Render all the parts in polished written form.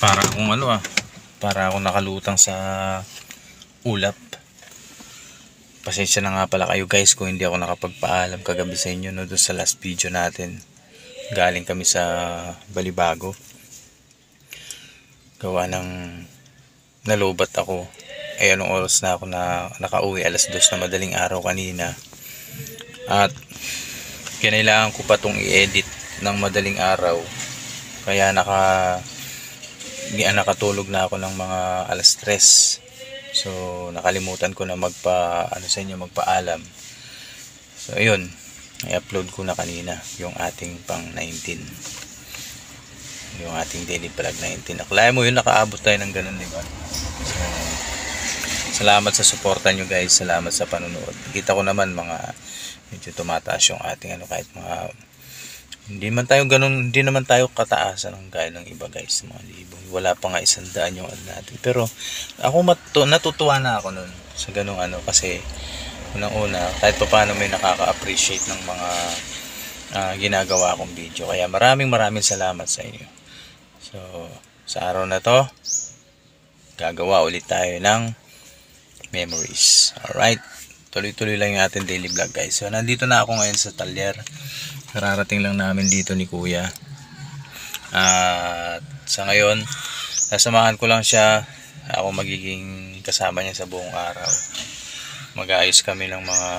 Para akong para akong nakalutang sa ulap. Pasensya na nga pala kayo guys kung hindi ako nakapagpaalam kagabi sa inyo doon sa last video natin. Galing kami sa Balibago. Gawa ng nalobat ako. Anong oras na ako na nakauwi? Alas 2 na madaling araw kanina. At kinailangan ko pa itong i-edit ng madaling araw. Kaya nakatulog na ako ng mga alas 3. So nakalimutan ko na magpaalam. So ayun, i-upload ko na kanina yung ating pang 19. Yung ating daily vlog 19. Akalain mo yun, nakaabot tayo ng ganun, di ba? So salamat sa suporta nyo guys, salamat sa panonood. Kita ko naman medyo tumataas yung ating kahit mga hindi naman tayo kataasan ng gaya ng iba guys, mga libo. Wala pa nga 100 yung natin. Pero ako natutuwa na ako nun sa ganung kasi unang-una kahit pa paano may nakaka-appreciate ng mga ginagawa kong video. Kaya maraming salamat sa inyo. So sa araw na to gagawa ulit tayo ng memories. Alright, tuloy-tuloy lang yung ating daily vlog guys. So nandito na ako ngayon sa talyer. Kararating lang namin dito ni kuya. At sa ngayon sasamahan ko lang siya. Ako magiging kasama niya sa buong araw. Mag-aayos kami ng mga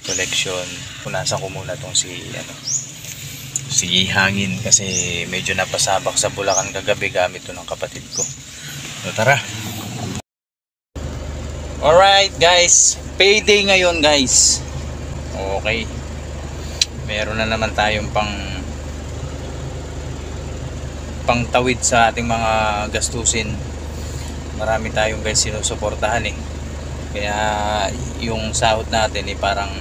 collection. Punasan ko muna tong si hangin kasi medyo napasabak sa Bulacan kagabi gamit to ng kapatid ko. So tara. Alright guys, payday ngayon guys. Okay, meron na naman tayong pangtawid sa ating mga gastusin. Marami tayong guys sinusuportahan Kaya yung sahod natin parang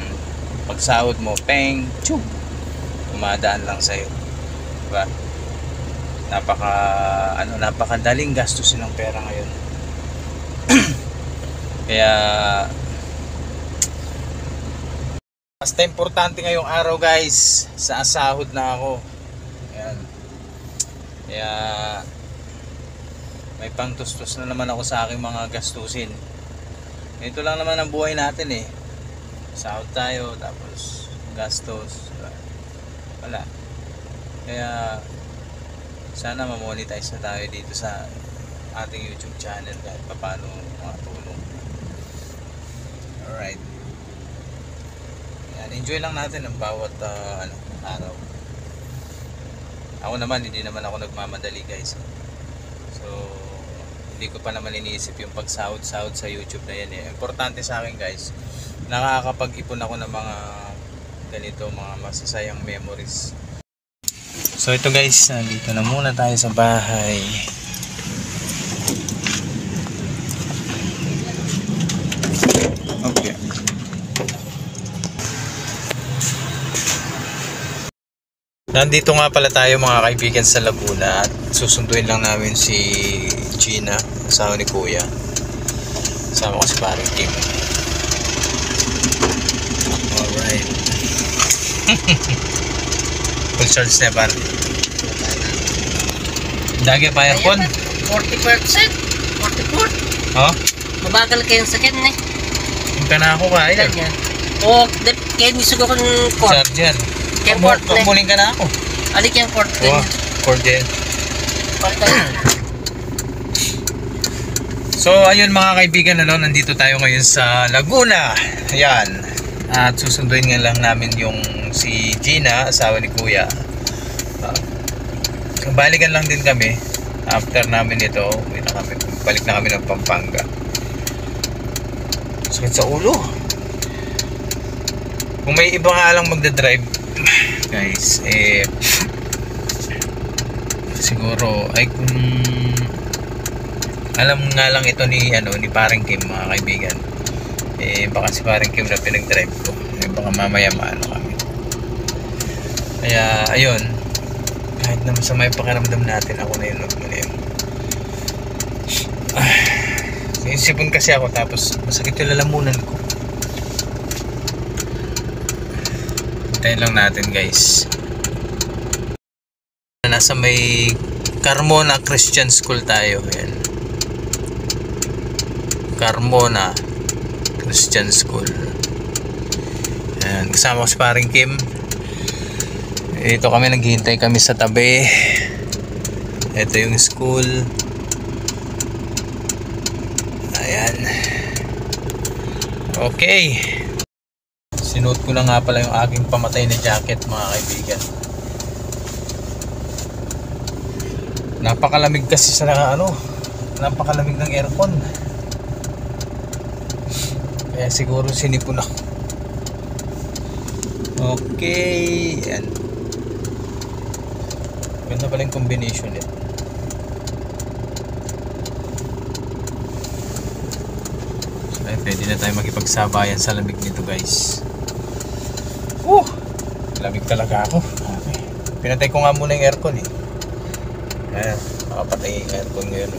pag sahod mo peng tsyug, umadaan lang sa'yo, diba? Napakadaling gastusin ng pera ngayon. Kaya basta importante ngayong araw guys, sa sahod na ako. Ayan. Kaya may pangtustos na naman ako sa aking mga gastusin. Ito lang naman ang buhay natin Sahod tayo tapos gastos. Wala. Kaya sana ma-monetize na tayo dito sa ating YouTube channel kahit paano mga tulong. Alright. Yan, enjoy lang natin ang bawat araw. Ako naman, hindi naman ako nagmamadali guys. So hindi ko pa naman iniisip yung pagsahod-sahod sa YouTube na yan Importante sa akin guys, nakakapag-ipon ako ng mga ganito, mga masasayang memories. So ito guys, dito na muna tayo sa bahay. Okay. Nandito nga pala tayo mga kaibigan sa Laguna at susunduin lang namin si Gina, asawa ni kuya. Kasama ko si paring Kim. Alright. Full charge na ba? Dagi pa aircon? 40%. 44. Oh? Mabagal kayong sakit Yung ka na ako kaya. O, kaya misugo ko ng cord. Charger. Kaya cord na. Pagmuling ka na ako. Alik yung cord. Cord din. So ayun mga kaibigan, nandito tayo ngayon sa Laguna. Ayan. At susunduin nga lang namin yung si Gina, asawa ni kuya. Balikan lang din kami. After namin ito, balik na kami ng Pampanga. Sakit sa ulo. Kung may iba nga lang magdadrive guys, siguro kung alam nga lang ito ni paring Kim mga kaibigan, baka si paring Kim na pinag-drive ko, baka mamaya kami. Kaya ayun, kahit na masama yung pakiramdam natin, ako na yun sinisipon kasi ako tapos masakit yung lalamunan ko. Hintayin lang natin guys. Nasa may Carmona Christian School tayo. Ayan. Carmona Christian School. Ayan. Kasama ko si paring Kim. Ito kami, naghihintay kami sa tabi. Ito yung school. Ayan. Okay. Sinuot ko na nga pala yung aking pamatay na jacket, mga kaibigan. Napakalamig kasi sa napakalamig ng aircon. Kaya siguro sinipon ako. Okay. Ayan. Ganda pala yung combination nito. Ay, pwede na tayo makipagsabayan sa lamig nito, guys. Lamig talaga ako. Okay. Pinatay ko nga muna yung aircon eh. Ayan, makapatay yung aircon ngayon.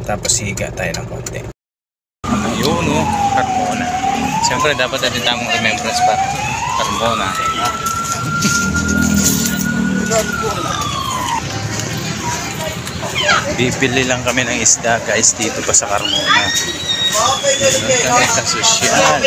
Tapos higa tayo ng konti. Ayun o, Carmona. Siyempre dapat natin tamang remembrance pa. Carmona. Bibili lang kami ng isda, guys, dito pa sa Carmona. Kami sa sosyal.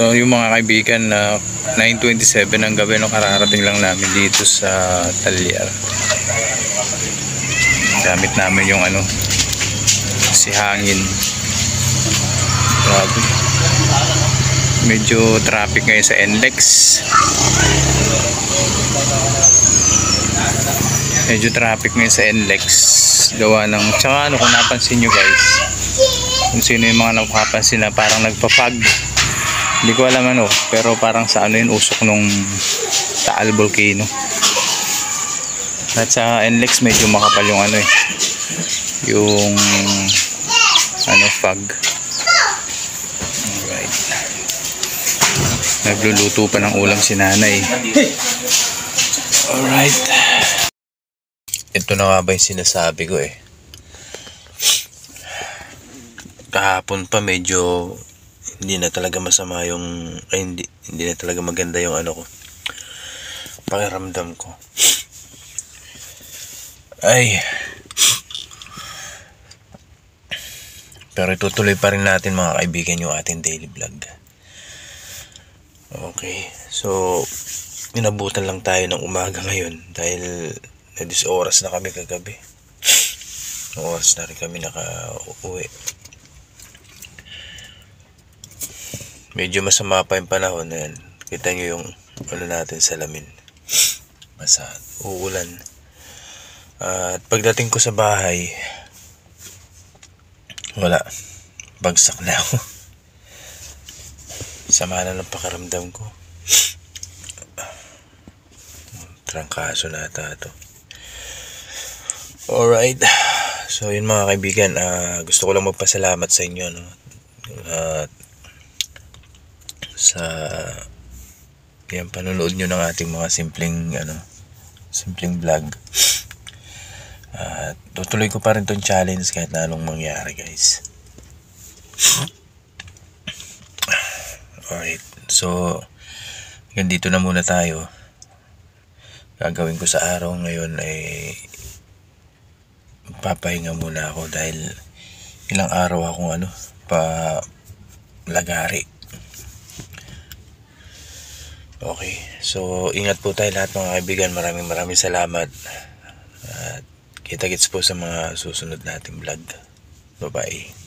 So yung mga kaibigan, na 9:27 ang gabi nung kararating lang namin dito sa Talyar. Gamit namin yung si hangin. Grabe. Medyo traffic ngayon sa NLEX. Medyo traffic ngayon sa NLEX. Gawa ng, tsaka kung napansin nyo, guys, kung sino yung mga nakapansin na parang nagpa-fog. Hindi ko alam pero parang sa yun, usok nung Taal Volcano. At sa NLEX medyo makapal yung yung fog. Alright. Nagluluto pa ng ulam si nanay. Alright. Ito na nga ba yung sinasabi ko eh. Kahapon pa medyo hindi na talaga masama yung hindi na talaga maganda yung ko, pakiramdam ko. Pero itutuloy pa rin natin, mga kaibigan, yung ating daily vlog. Okay, so inabutan lang tayo ng umaga ngayon dahil na 10 oras na kami kagabi. Oras na rin kami naka-uwi. Medyo masama pa yung panahon na yan. Kita nyo yung natin sa salamin. Basa, uulan. At pagdating ko sa bahay, wala. Bagsak na ako. Sama na ng pakaramdam ko. Trangkaso na ata ito. Alright. So yun, mga kaibigan, gusto ko lang magpasalamat sa inyo, sa yan panonood nyo ng ating mga simpleng vlog. Tutuloy ko pa rin tong challenge kahit na anong mangyari, guys. Alright, so dito na muna tayo. Gagawin ko sa araw ngayon ay papahinga muna ako dahil ilang araw akong lagari. Okay, so ingat po tayo lahat, mga kaibigan. Maraming salamat. At kita-kits po sa mga susunod nating vlog. Bye-bye.